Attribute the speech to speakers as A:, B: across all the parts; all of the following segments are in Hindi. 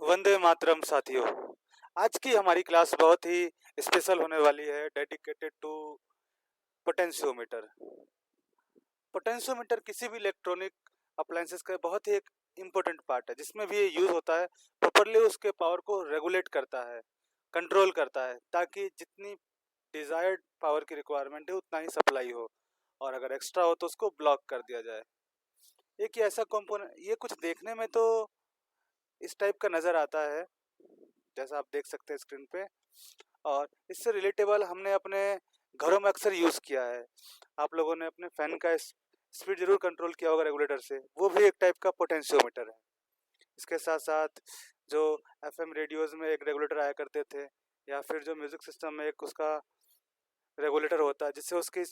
A: वंदे मातरम साथियों। आज की हमारी क्लास बहुत ही स्पेशल होने वाली है, डेडिकेटेड टू पोटेंशियोमीटर। पोटेंशियोमीटर किसी भी इलेक्ट्रॉनिक अप्लायंसेस का बहुत ही एक इम्पोर्टेंट पार्ट है, जिसमें भी ये यूज होता है। प्रॉपरली उसके पावर को रेगुलेट करता है, कंट्रोल करता है, ताकि जितनी डिजायर्ड पावर की रिक्वायरमेंट है उतना ही सप्लाई हो, और अगर एक्स्ट्रा हो तो उसको ब्लॉक कर दिया जाए। एक ऐसा कंपोनेंट, ये कुछ देखने में तो इस टाइप का नज़र आता है, जैसा आप देख सकते हैं स्क्रीन पे, और इससे रिलेटेबल हमने अपने घरों में अक्सर यूज़ किया है। आप लोगों ने अपने फैन का स्पीड जरूर कंट्रोल किया होगा रेगुलेटर से, वो भी एक टाइप का पोटेंशियोमीटर है। इसके साथ साथ जो एफएम रेडियोज में एक रेगुलेटर आया करते थे, या फिर जो म्यूजिक सिस्टम में एक उसका रेगुलेटर होता है जिससे उसकी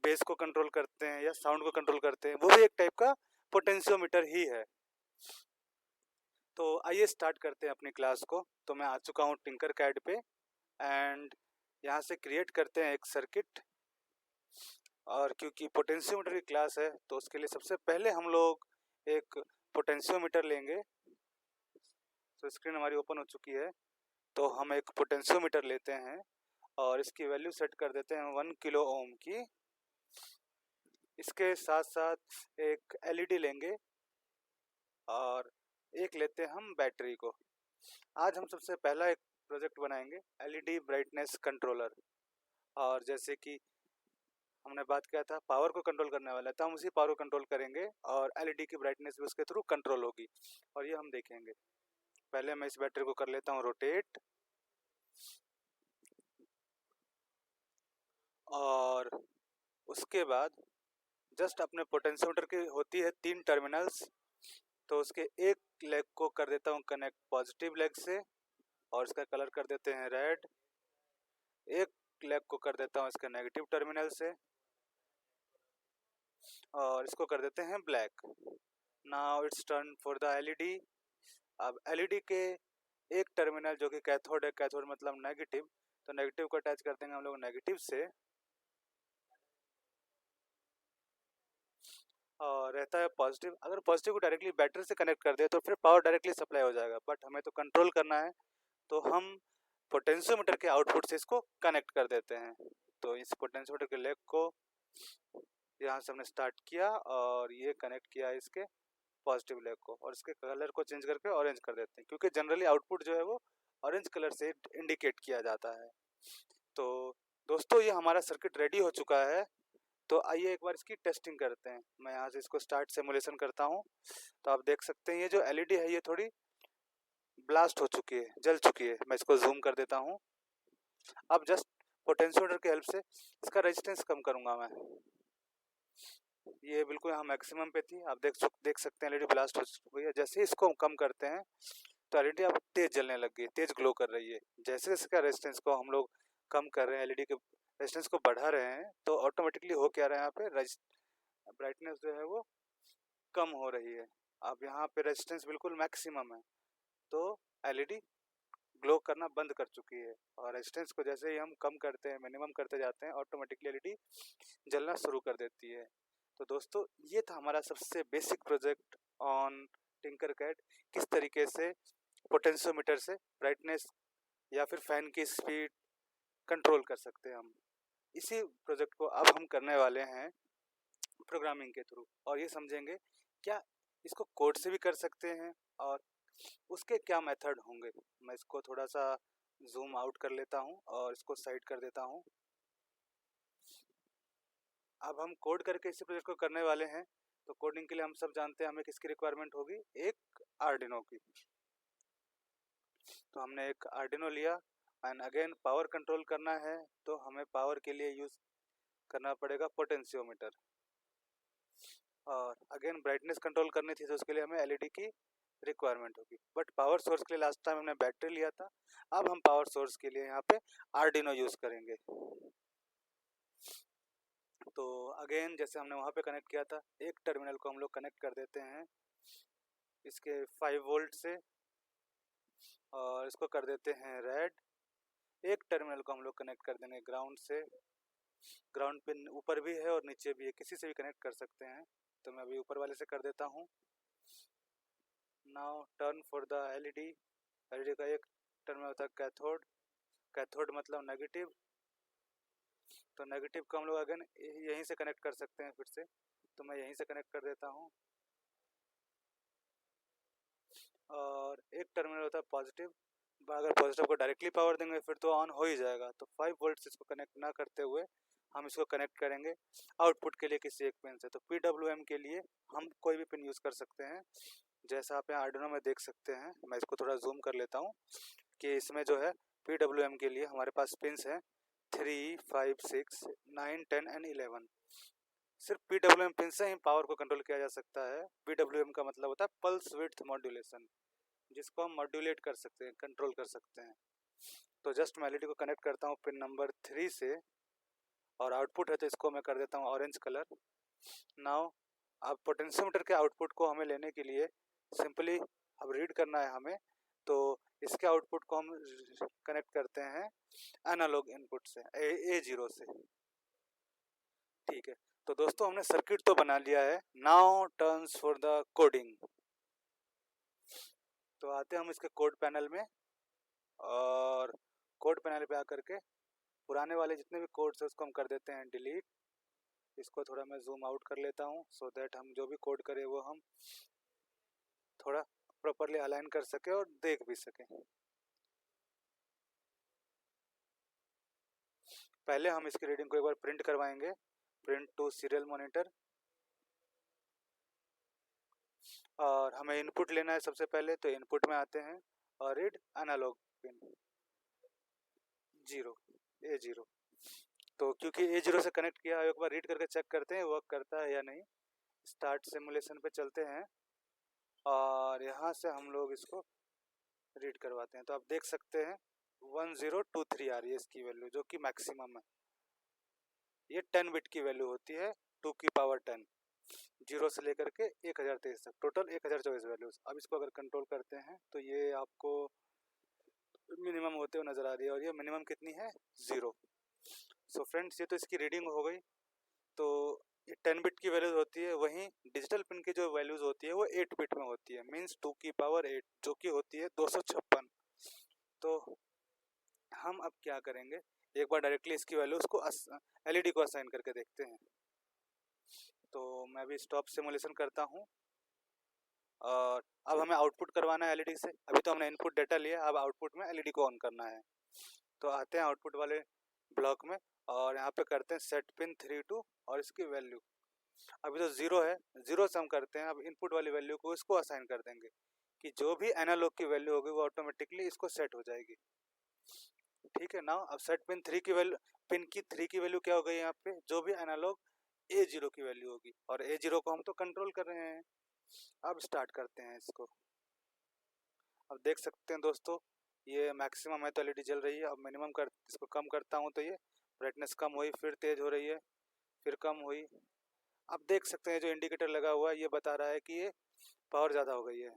A: बेस को कंट्रोल करते हैं या साउंड को कंट्रोल करते हैं, वो भी एक टाइप का पोटेंशियोमीटर ही है। तो आइए स्टार्ट करते हैं अपनी क्लास को। तो मैं आ चुका हूँ टिंकर कैड पे, एंड यहाँ से क्रिएट करते हैं एक सर्किट। और क्योंकि पोटेंशियोमीटर की क्लास है तो उसके लिए सबसे पहले हम लोग एक पोटेंशियोमीटर लेंगे। तो स्क्रीन हमारी ओपन हो चुकी है, तो हम एक पोटेंशियोमीटर लेते हैं और इसकी वैल्यू सेट कर देते हैं 1 किलो ओम की। इसके साथ साथ एक एलईडी लेंगे और एक लेते हैं हम बैटरी को। आज हम सबसे पहला एक प्रोजेक्ट बनाएंगे, एलईडी ब्राइटनेस कंट्रोलर। और जैसे कि हमने बात किया था पावर को कंट्रोल करने वाला है, तो हम उसी पावर को कंट्रोल करेंगे और एलईडी की ब्राइटनेस भी उसके थ्रू कंट्रोल होगी, और ये हम देखेंगे। पहले मैं इस बैटरी को कर लेता हूँ रोटेट, और उसके बाद जस्ट अपने पोटेंशियोमीटर की होती है 3 टर्मिनल्स, तो उसके एक लेग को कर देता हूँ कनेक्ट पॉजिटिव लेग से, और इसका कलर कर देते हैं रेड। एक लेग को कर देता हूँ इसके नेगेटिव टर्मिनल से, और इसको कर देते हैं black. Now it's turn for the LED. अब एलईडी के एक टर्मिनल जो कि कैथोड है, कैथोड मतलब नेगेटिव, तो नेगेटिव को अटैच कर देंगे हम लोग नेगेटिव से, और रहता है पॉजिटिव। अगर पॉजिटिव को डायरेक्टली बैटरी से कनेक्ट कर दे तो फिर पावर डायरेक्टली सप्लाई हो जाएगा, बट हमें तो कंट्रोल करना है, तो हम पोटेंशियोमीटर के आउटपुट से इसको कनेक्ट कर देते हैं। तो इस पोटेंशियोमीटर के लेग को यहाँ से हमने स्टार्ट किया और ये कनेक्ट किया इसके पॉजिटिव लेग को, और इसके कलर को चेंज करके ऑरेंज कर देते हैं, क्योंकि जनरली आउटपुट जो है वो ऑरेंज कलर से इंडिकेट किया जाता है। तो दोस्तों ये हमारा सर्किट रेडी हो चुका है, तो आइए एक बार इसकी टेस्टिंग करते हैं। मैं यहाँ से इसको स्टार्ट सिमुलेशन करता हूँ। तो आप देख सकते हैं ये जो एलईडी है ये थोड़ी ब्लास्ट हो चुकी है, जल चुकी है। मैं इसको जूम कर देता हूँ। अब जस्ट पोटेंशियोमीटर की हेल्प से इसका रेजिस्टेंस कम करूँगा मैं। ये बिल्कुल यहाँ मैक्सिमम पे थी, आप देख सकते हैं एलईडी ब्लास्ट हो गई है। जैसे ही इसको हम कम करते हैं तो एलईडी अब तेज जलने लग गई, तेज ग्लो कर रही है। जैसे इसका रेजिस्टेंस को हम लोग कम कर रहे हैं, एलईडी के रेजिस्टेंस को बढ़ा रहे हैं, तो ऑटोमेटिकली हो क्या रहा है, यहाँ पे ब्राइटनेस जो है वो कम हो रही है। अब यहाँ पे रेजिस्टेंस बिल्कुल मैक्सिमम है, तो एलईडी ग्लो करना बंद कर चुकी है। और रेजिस्टेंस को जैसे ही हम कम करते हैं, मिनिमम करते जाते हैं, ऑटोमेटिकली एलईडी जलना शुरू कर देती है। तो दोस्तों ये था हमारा सबसे basic project on Tinkercad, किस तरीके से पोटेंशियोमीटर से ब्राइटनेस या फिर फैन की स्पीड कंट्रोल कर सकते हैं हम। इसी प्रोजेक्ट को अब हम करने वाले हैं प्रोग्रामिंग के थ्रू, और ये समझेंगे क्या इसको कोड से भी कर सकते हैं और उसके क्या मेथड होंगे। मैं इसको थोड़ा सा जूम आउट कर लेता हूँ और इसको साइड कर देता हूँ। अब हम कोड करके इसी प्रोजेक्ट को करने वाले हैं। तो कोडिंग के लिए हम सब जानते हैं हमें किसकी रिक्वायरमेंट होगी, एक आर्डिनो की। तो हमने एक आर्डिनो लिया, एंड अगेन पावर कंट्रोल करना है तो हमें पावर के लिए यूज करना पड़ेगा पोटेंशियोमीटर, और अगेन ब्राइटनेस कंट्रोल करनी थी तो उसके लिए हमें एलईडी की रिक्वायरमेंट होगी। बट पावर सोर्स के लिए लास्ट टाइम हमने बैटरी लिया था, अब हम पावर सोर्स के लिए यहाँ पे आर्डिनो यूज करेंगे। तो अगेन जैसे हमने वहाँ पे कनेक्ट किया था, एक टर्मिनल को हम लोग कनेक्ट कर देते हैं इसके 5 वोल्ट से, और इसको कर देते हैं रेड। एक टर्मिनल को हम लोग कनेक्ट कर देंगे ग्राउंड से। ग्राउंड पिन ऊपर भी है और नीचे भी है, किसी से भी कनेक्ट कर सकते हैं, तो मैं अभी ऊपर वाले से कर देता हूँ। Now turn for the LED. LED का एक टर्मिनल होता है कैथोड, कैथोड मतलब नेगेटिव, तो नेगेटिव को हम लोग अगेन यहीं से कनेक्ट कर सकते हैं फिर से, तो मैं यहीं से कनेक्ट कर देता हूँ। और एक टर्मिनल होता है पॉजिटिव, अगर पॉजिटिव को डायरेक्टली पावर देंगे फिर तो ऑन हो ही जाएगा, तो 5 वोल्ट से इसको कनेक्ट ना करते हुए हम इसको कनेक्ट करेंगे आउटपुट के लिए किसी एक पिन से। तो PWM के लिए हम कोई भी पिन यूज़ कर सकते हैं, जैसा आप यहाँ आर्डिनो में देख सकते हैं। मैं इसको थोड़ा जूम कर लेता हूँ कि इसमें जो है PWM के लिए हमारे पास पिन्स हैं 3, 5, 6, 9, 10 एंड 11। सिर्फ PWM पिन से ही पावर को कंट्रोल किया जा सकता है। PWM का मतलब होता है पल्स विड्थ मॉड्यूलेशन, जिसको हम मॉड्यूलेट कर सकते हैं, कंट्रोल कर सकते हैं। तो जस्ट मैं एलईडी को कनेक्ट करता हूँ पिन नंबर 3 से, और आउटपुट है तो इसको मैं कर देता हूँ ऑरेंज कलर। नाउ अब पोटेंशियोमीटर के आउटपुट को हमें लेने के लिए सिंपली अब रीड करना है हमें, तो इसके आउटपुट को हम कनेक्ट करते हैं एनालॉग इनपुट से, A0 से। ठीक है, तो दोस्तों हमने सर्किट तो बना लिया है। Now turns for the coding. तो आते हैं हम इसके कोड पैनल में, और कोड पैनल पे आकर के पुराने वाले जितने भी कोड्स हैं उसको हम कर देते हैं डिलीट। इसको थोड़ा मैं जूम आउट कर लेता हूँ सो दैट हम जो भी कोड करें वो हम थोड़ा प्रॉपरली अलाइन कर सके और देख भी सकें। पहले हम इसकी रीडिंग को एक बार प्रिंट करवाएंगे, प्रिंट टू सीरियल मॉनिटर। और हमें इनपुट लेना है सबसे पहले, तो इनपुट में आते हैं और रीड एनालॉग पिन 0, A0। तो क्योंकि A0 से कनेक्ट किया है, एक बार रीड करके चेक करते हैं वर्क करता है या नहीं। स्टार्ट सिमुलेशन पे चलते हैं और यहाँ से हम लोग इसको रीड करवाते हैं। तो आप देख सकते हैं 1023 आ रही है इसकी वैल्यू, जो कि मैक्सिमम है। ये 10 बिट की वैल्यू होती है 2 की पावर 10, 0 से लेकर के 1023 तक, टोटल 1024 वैल्यूज। अब इसको अगर कंट्रोल करते हैं तो ये आपको मिनिमम होते हुए नजर आ रही है, और ये मिनिमम कितनी है 0। सो फ्रेंड्स, ये तो इसकी रीडिंग हो गई। तो ये 10 बिट की वैल्यूज होती है, वहीं डिजिटल पिन की जो वैल्यूज होती है वो 8 बिट में होती है, मींस 2 की पावर 8, जो कि होती है 256। तो हम अब क्या करेंगे, एक बार डायरेक्टली इसकी वैल्यूज को एलईडी को असाइन करके देखते हैं। तो मैं भी स्टॉप सिमुलेशन करता हूँ, और अब हमें आउटपुट करवाना है एलईडी से। अभी तो हमने इनपुट डेटा लिया, अब आउटपुट में एलईडी को ऑन करना है। तो आते हैं आउटपुट वाले ब्लॉक में, और यहाँ पे करते हैं सेट पिन 3 टू, और इसकी वैल्यू अभी तो 0 है, 0 से हम करते हैं अब इनपुट वाली वैल्यू को इसको असाइन कर देंगे, कि जो भी एनालॉग की वैल्यू होगी वो ऑटोमेटिकली इसको सेट हो जाएगी। ठीक है ना। अब सेट पिन 3 की वैल्यू, पिन की 3 की वैल्यू क्या हो गई यहाँ पे, जो भी एनालॉग A0 की वैल्यू होगी, और A0 को हम तो कंट्रोल कर रहे हैं। अब स्टार्ट करते हैं इसको। अब देख सकते हैं दोस्तों, ये मैक्सिमम है तो एलईडी जल रही है। अब मिनिमम कर इसको कम करता हूँ तो ये ब्राइटनेस कम हुई, फिर तेज हो रही है, फिर कम हुई। अब देख सकते हैं जो इंडिकेटर लगा हुआ है ये बता रहा है कि ये पावर ज़्यादा हो गई है,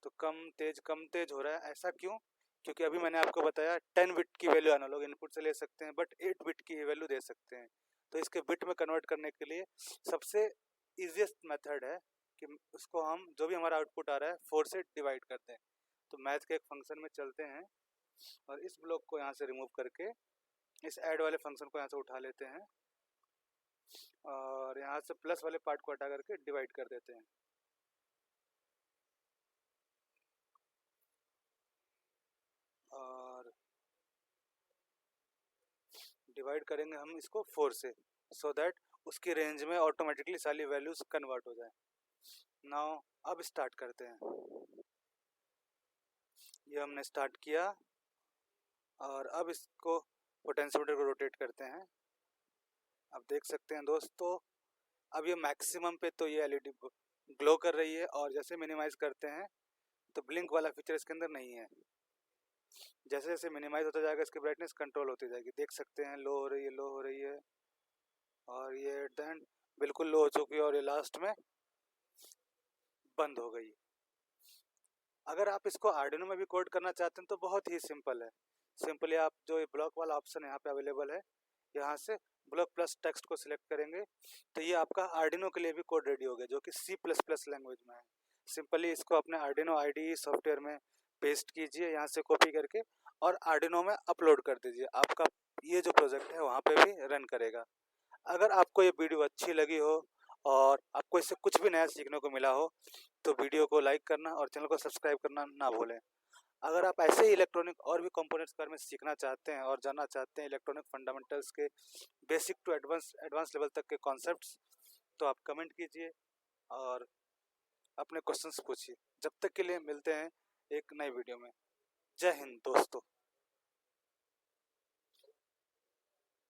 A: तो कम तेज हो रहा है। ऐसा क्यों? क्योंकि अभी मैंने आपको बताया 10 बिट की वैल्यू एनालॉग इनपुट से ले सकते हैं, बट 8 बिट की वैल्यू दे सकते हैं। तो इसके बिट में कन्वर्ट करने के लिए सबसे ईजिएस्ट मेथड है कि उसको हम जो भी हमारा आउटपुट आ रहा है 4 से डिवाइड करते हैं। तो मैथ के एक फंक्शन में चलते हैं, और इस ब्लॉक को यहाँ से रिमूव करके इस ऐड वाले फंक्शन को यहाँ से उठा लेते हैं, और यहाँ से प्लस वाले पार्ट को हटा करके डिवाइड कर देते हैं। और डिवाइड करेंगे हम इसको 4 से, सो दैट उसकी रेंज में ऑटोमेटिकली सारी वैल्यूज कन्वर्ट हो जाए। नाउ अब स्टार्ट करते हैं। ये हमने स्टार्ट किया, और अब इसको पोटेंशियोमीटर को रोटेट करते हैं। अब देख सकते हैं दोस्तों, अब ये मैक्सिमम पे तो ये एलईडी ग्लो कर रही है, और जैसे मिनिमाइज करते हैं तो ब्लिंक वाला फीचर इसके अंदर नहीं है। जैसे जैसे मिनिमाइज होता जाएगा इसकी ब्राइटनेस कंट्रोल होती जाएगी। देख सकते हैं लो हो रही है, लो हो रही है, और ये एट द एंड बिल्कुल लो हो चुकी है, और ये लास्ट में बंद हो गई। अगर आप इसको आर्डिनो में भी कोड करना चाहते हैं तो बहुत ही सिंपल है। सिंपली आप जो ये ब्लॉक वाला ऑप्शन यहाँ पे अवेलेबल है, यहाँ से ब्लॉक प्लस टेक्स्ट को सिलेक्ट करेंगे, तो ये आपका आर्डिनो के लिए भी कोड रेडी हो गया, जो कि C++ लैंग्वेज में है। सिंपली इसको अपने आर्डिनो आईडीई सॉफ्टवेयर में पेस्ट कीजिए, यहाँ से कॉपी करके, और आर्डिनो में अपलोड कर दीजिए। आपका ये जो प्रोजेक्ट है वहाँ पे भी रन करेगा। अगर आपको ये वीडियो अच्छी लगी हो और आपको इससे कुछ भी नया सीखने को मिला हो तो वीडियो को लाइक करना और चैनल को सब्सक्राइब करना ना भूलें। अगर आप ऐसे ही इलेक्ट्रॉनिक और भी कंपोनेंट्स के बारे में सीखना चाहते हैं और जानना चाहते हैं इलेक्ट्रॉनिक फंडामेंटल्स के बेसिक टू एडवांस लेवल तक के कॉन्सेप्ट्स, तो आप कमेंट कीजिए और अपने क्वेश्चंस पूछिए। जब तक के लिए मिलते हैं एक नई वीडियो में। जय हिंद दोस्तों।